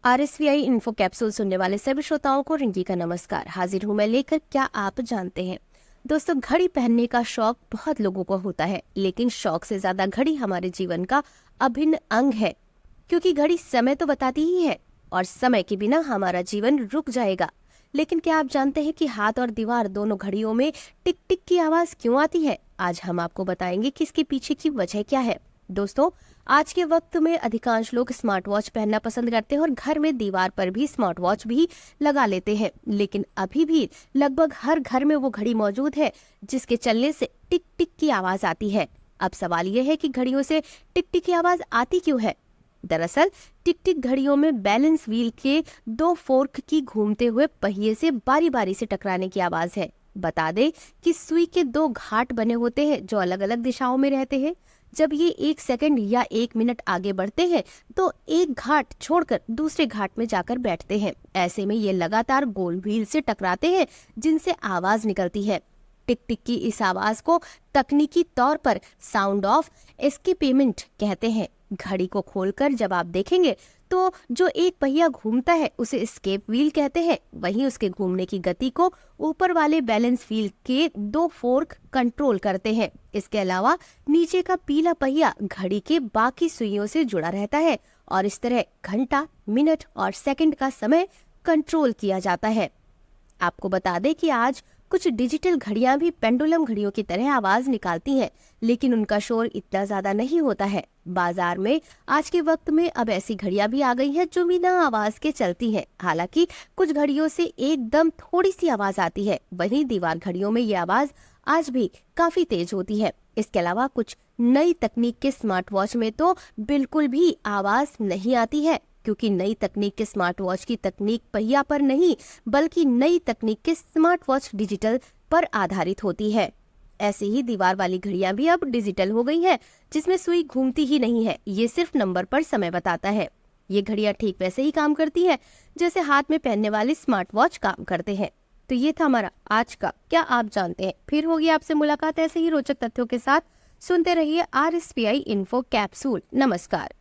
RSVI info capsule सुनने वाले सभी श्रोताओं को रिंकी का नमस्कार। हाजिर हूँ मैं लेकर क्या आप जानते हैं। दोस्तों, घड़ी पहनने का शौक बहुत लोगों को होता है, लेकिन शौक से ज्यादा घड़ी हमारे जीवन का अभिन्न अंग है, क्योंकि घड़ी समय तो बताती ही है और समय के बिना हमारा जीवन रुक जाएगा। लेकिन क्या आप जानते हैं कि हाथ और दीवार दोनों घड़ियों में टिक टिक की आवाज क्यों आती है? आज हम आपको बताएंगे कि इसके पीछे की वजह क्या है। दोस्तों, आज के वक्त में अधिकांश लोग स्मार्ट वॉच पहनना पसंद करते हैं और घर में दीवार पर भी स्मार्ट वॉच भी लगा लेते हैं, लेकिन अभी भी लगभग हर घर में वो घड़ी मौजूद है जिसके चलने से टिक टिक की आवाज आती है। अब सवाल यह है कि घड़ियों से टिक टिक की आवाज आती क्यों है? दरअसल टिक टिक घड़ियों में बैलेंस व्हील के दो फोर्क की घूमते हुए पहिए से बारी बारी से टकराने की आवाज है। बता दे कि सुई के दो घाट बने होते हैं जो अलग अलग दिशाओं में रहते हैं। जब ये 1 सेकंड या 1 मिनट आगे बढ़ते हैं तो एक घाट छोड़कर दूसरे घाट में जाकर बैठते हैं। ऐसे में ये लगातार गोल व्हील से टकराते हैं जिनसे आवाज निकलती है। टिक टिक की इस आवाज को तकनीकी तौर पर साउंड ऑफ एस्केपेमेंट कहते हैं। घड़ी को खोलकर जब आप देखेंगे तो जो एक पहिया घूमता है उसे एस्केप व्हील कहते हैं। वहीं उसके घूमने की गति को ऊपर वाले बैलेंस व्हील के दो फोर्क कंट्रोल करते हैं। इसके अलावा नीचे का पीला पहिया घड़ी के बाकी सुइयों से जुड़ा रहता है और इस तरह घंटा, मिनट और सेकंड का समय कंट्रोल किया जाता है। आपको बता दें कि आज कुछ डिजिटल घड़ियां भी पेंडुलम घड़ियों की तरह आवाज निकालती हैं, लेकिन उनका शोर इतना ज्यादा नहीं होता है। बाजार में आज के वक्त में अब ऐसी घड़ियां भी आ गई हैं जो बिना आवाज के चलती हैं। हालांकि कुछ घड़ियों से एकदम थोड़ी सी आवाज आती है, वहीं दीवार घड़ियों में ये आवाज आज भी काफी तेज होती है। इसके अलावा कुछ नई तकनीक के स्मार्ट वॉच में तो बिल्कुल भी आवाज नहीं आती है, क्योंकि नई तकनीक के स्मार्ट वॉच की तकनीक पहिया पर नहीं बल्कि नई तकनीक के स्मार्ट वॉच डिजिटल पर आधारित होती है। ऐसे ही दीवार वाली घड़ियां भी अब डिजिटल हो गई हैं, जिसमें सुई घूमती ही नहीं है, ये सिर्फ नंबर पर समय बताता है। ये घड़ियां ठीक वैसे ही काम करती हैं जैसे हाथ में पहनने वाले स्मार्ट वॉच काम करते हैं। तो ये था हमारा आज का क्या आप जानते हैं। फिर होगी आपसे मुलाकात ऐसे ही रोचक तथ्यों के साथ। सुनते रहिए RSVI इन्फो कैप्सूल। नमस्कार।